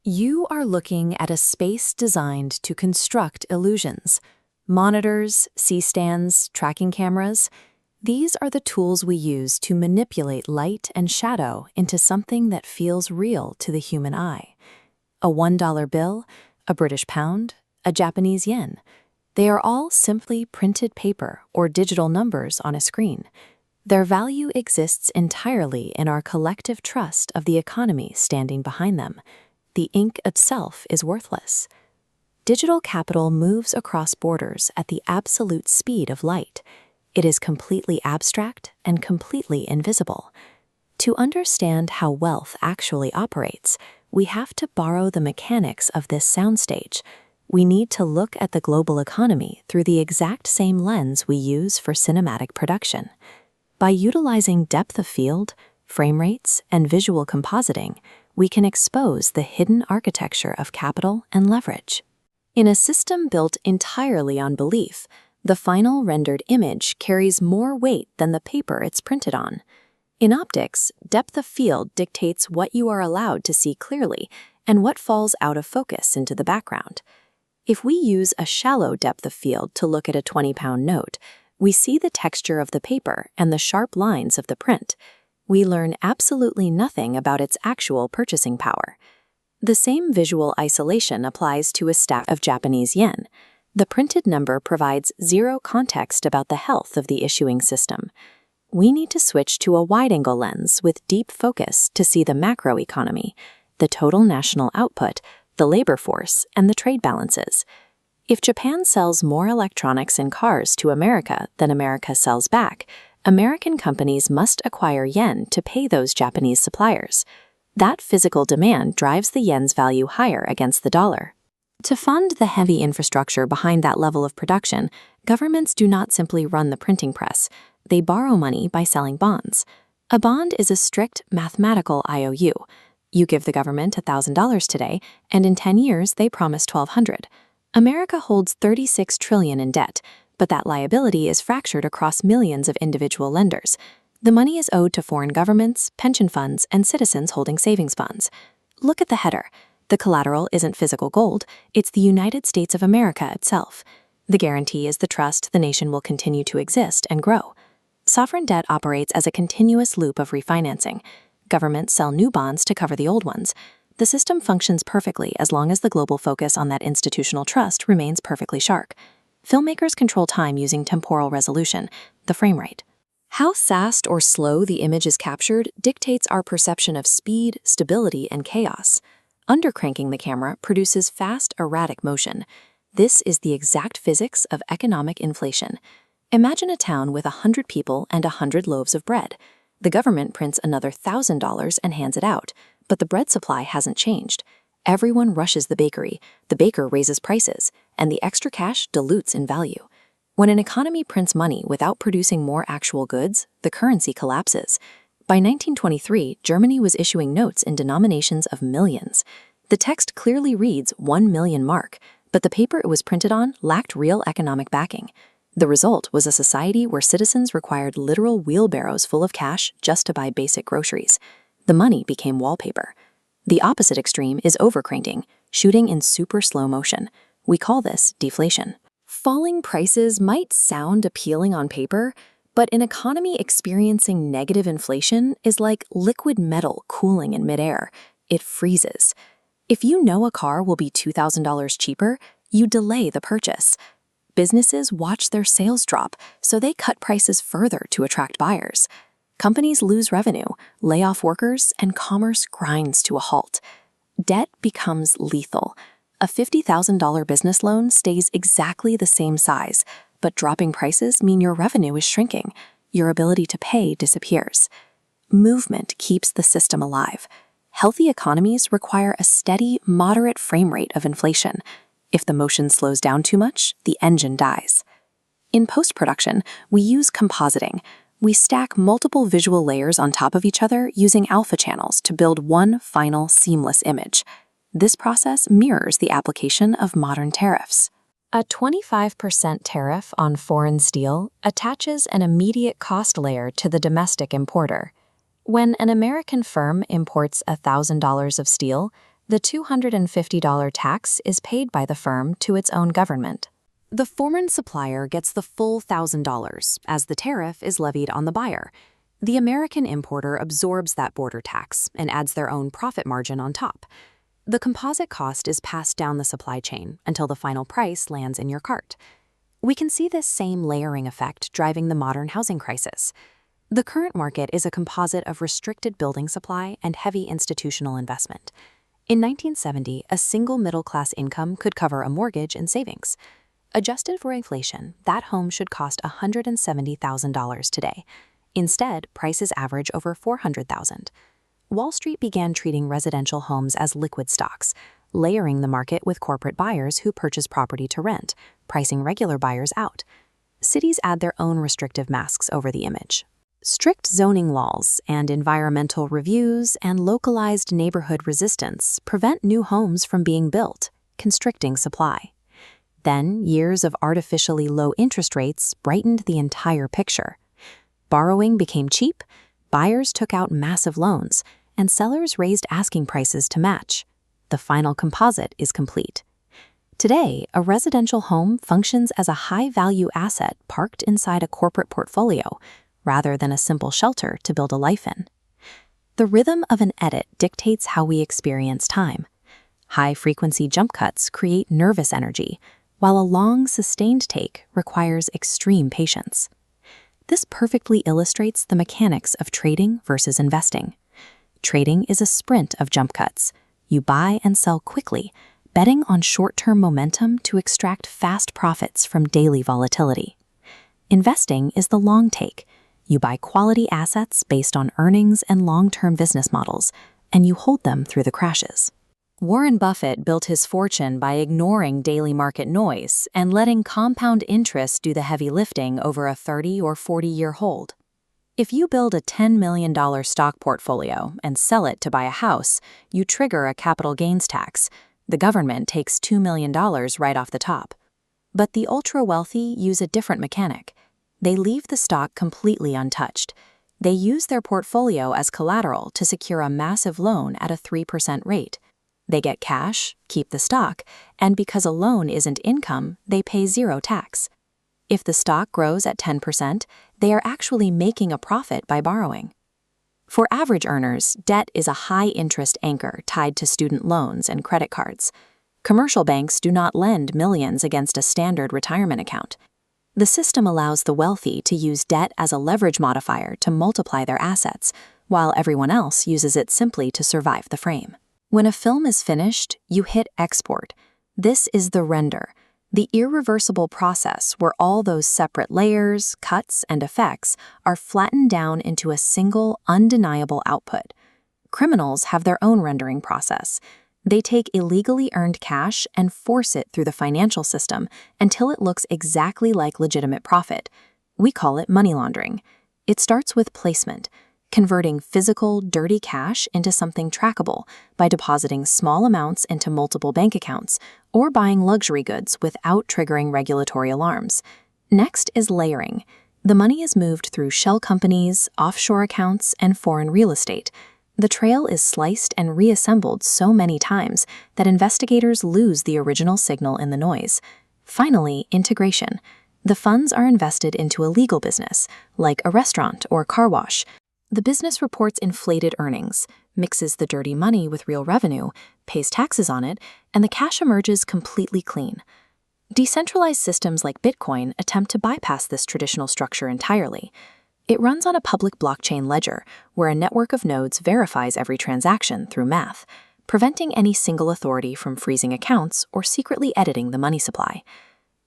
You are looking at a space designed to construct illusions. Monitors, C-stands, tracking cameras, these are the tools we use to manipulate light and shadow into something that feels real to the human eye. A $1 bill, a British pound, a Japanese yen. They are all simply printed paper or digital numbers on a screen. Their value exists entirely in our collective trust of the economy standing behind them. The ink itself is worthless. Digital capital moves across borders at the absolute speed of light. It is completely abstract and completely invisible. To understand how wealth actually operates, we have to borrow the mechanics of this soundstage. We need to look at the global economy through the exact same lens we use for cinematic production. By utilizing depth of field, frame rates, and visual compositing, we can expose the hidden architecture of capital and leverage. In a system built entirely on belief, the final rendered image carries more weight than the paper it's printed on. In optics, depth of field dictates what you are allowed to see clearly and what falls out of focus into the background. If we use a shallow depth of field to look at a 20-pound note, we see the texture of the paper and the sharp lines of the print. We learn absolutely nothing about its actual purchasing power. The same visual isolation applies to a stack of Japanese yen. The printed number provides zero context about the health of the issuing system. We need to switch to a wide-angle lens with deep focus to see the macroeconomy, the total national output, the labor force, and the trade balances. If Japan sells more electronics and cars to America than America sells back, American companies must acquire yen to pay those Japanese suppliers. That physical demand drives the yen's value higher against the dollar. To fund the heavy infrastructure behind that level of production, governments do not simply run the printing press. They borrow money by selling bonds. A bond is a strict mathematical IOU. You give the government $1,000 today, and in 10 years they promise $1,200. America holds $36 trillion in debt, but that liability is fractured across millions of individual lenders. The money is owed to foreign governments, pension funds, and citizens holding savings funds. Look at the header. The collateral isn't physical gold, it's the United States of America itself. The guarantee is the trust the nation will continue to exist and grow. Sovereign debt operates as a continuous loop of refinancing. Governments sell new bonds to cover the old ones. The system functions perfectly as long as the global focus on that institutional trust remains perfectly sharp. Filmmakers control time using temporal resolution, the frame rate. How fast or slow the image is captured dictates our perception of speed, stability, and chaos. Undercranking the camera produces fast, erratic motion. This is the exact physics of economic inflation. Imagine a town with 100 people and 100 loaves of bread. The government prints another $1,000 and hands it out, but the bread supply hasn't changed. Everyone rushes the baker raises prices, and the extra cash dilutes in value. When an economy prints money without producing more actual goods, the currency collapses. By 1923, Germany was issuing notes in denominations of millions. The text clearly reads 1 million mark, but the paper it was printed on lacked real economic backing. The result was a society where citizens required literal wheelbarrows full of cash just to buy basic groceries. The money became wallpaper. The opposite extreme is overcranking, shooting in super slow motion. We call this deflation. Falling prices might sound appealing on paper, but an economy experiencing negative inflation is like liquid metal cooling in midair. It freezes. If you know a car will be $2,000 cheaper, you delay the purchase. Businesses watch their sales drop, so they cut prices further to attract buyers. Companies lose revenue, lay off workers, and commerce grinds to a halt. Debt becomes lethal. A $50,000 business loan stays exactly the same size, but dropping prices mean your revenue is shrinking. Your ability to pay disappears. Movement keeps the system alive. Healthy economies require a steady, moderate frame rate of inflation. If the motion slows down too much, the engine dies. In post-production, we use compositing. We stack multiple visual layers on top of each other using alpha channels to build one final seamless image. This process mirrors the application of modern tariffs. A 25% tariff on foreign steel attaches an immediate cost layer to the domestic importer. When an American firm imports $1,000 of steel, The $250 tax is paid by the firm to its own government. The foreign supplier gets the full $1,000 as the tariff is levied on the buyer. The American importer absorbs that border tax and adds their own profit margin on top. The composite cost is passed down the supply chain until the final price lands in your cart. We can see this same layering effect driving the modern housing crisis. The current market is a composite of restricted building supply and heavy institutional investment. In 1970, a single middle-class income could cover a mortgage and savings. Adjusted for inflation, that home should cost $170,000 today. Instead, prices average over $400,000. Wall Street began treating residential homes as liquid stocks, layering the market with corporate buyers who purchase property to rent, pricing regular buyers out. Cities add their own restrictive masks over the image. Strict zoning laws and environmental reviews and localized neighborhood resistance prevent new homes from being built, constricting supply. Then, years of artificially low interest rates brightened the entire picture. Borrowing became cheap, buyers took out massive loans, and sellers raised asking prices to match. The final composite is complete. Today, a residential home functions as a high-value asset parked inside a corporate portfolio, rather than a simple shelter to build a life in. The rhythm of an edit dictates how we experience time. High-frequency jump cuts create nervous energy, while a long, sustained take requires extreme patience. This perfectly illustrates the mechanics of trading versus investing. Trading is a sprint of jump cuts. You buy and sell quickly, betting on short-term momentum to extract fast profits from daily volatility. Investing is the long take. You buy quality assets based on earnings and long-term business models, and you hold them through the crashes. Warren Buffett built his fortune by ignoring daily market noise and letting compound interest do the heavy lifting over a 30 or 40-year hold. If you build a $10 million stock portfolio and sell it to buy a house, you trigger a capital gains tax. The government takes $2 million right off the top. But the ultra-wealthy use a different mechanic. They leave the stock completely untouched. They use their portfolio as collateral to secure a massive loan at a 3% rate. They get cash, keep the stock, and because a loan isn't income, they pay zero tax. If the stock grows at 10%, they are actually making a profit by borrowing. For average earners, debt is a high-interest anchor tied to student loans and credit cards. Commercial banks do not lend millions against a standard retirement account. The system allows the wealthy to use debt as a leverage modifier to multiply their assets, while everyone else uses it simply to survive the frame. When a film is finished, you hit export. This is the render, the irreversible process where all those separate layers, cuts, and effects are flattened down into a single, undeniable output. Criminals have their own rendering process. They take illegally earned cash and force it through the financial system until it looks exactly like legitimate profit. We call it money laundering. It starts with placement, converting physical, dirty cash into something trackable by depositing small amounts into multiple bank accounts or buying luxury goods without triggering regulatory alarms. Next is layering. The money is moved through shell companies, offshore accounts, and foreign real estate. The trail is sliced and reassembled so many times that investigators lose the original signal in the noise. Finally, integration. The funds are invested into a legal business, like a restaurant or car wash. The business reports inflated earnings, mixes the dirty money with real revenue, pays taxes on it, and the cash emerges completely clean. Decentralized systems like Bitcoin attempt to bypass this traditional structure entirely. It runs on a public blockchain ledger, where a network of nodes verifies every transaction through math, preventing any single authority from freezing accounts or secretly editing the money supply.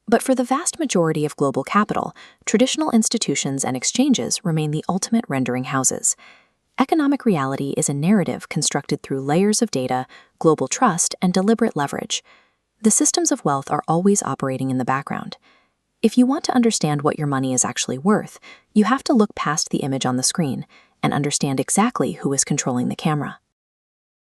But for the vast majority of global capital, traditional institutions and exchanges remain the ultimate rendering houses. Economic reality is a narrative constructed through layers of data, global trust, and deliberate leverage. The systems of wealth are always operating in the background. If you want to understand what your money is actually worth, you have to look past the image on the screen and understand exactly who is controlling the camera.